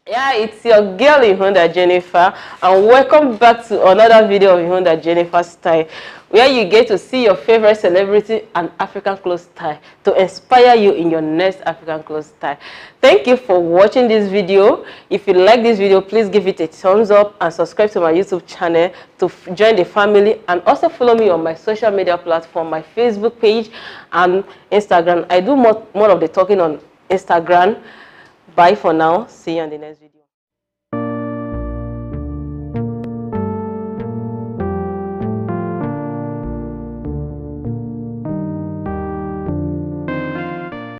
Yeah, it's your girl Ihunda Jennifer, and welcome back to another video of Ihunda Jennifer Style, where you get to see your favorite celebrity and African clothes style to inspire you in your next African clothes style. Thank you for watching this video. If you like this video, please give it a thumbs up and subscribe to my YouTube channel to join the family, and also follow me on my social media platform, my Facebook page and Instagram. I do more of the talking on Instagram. Bye for now. See you on the next video.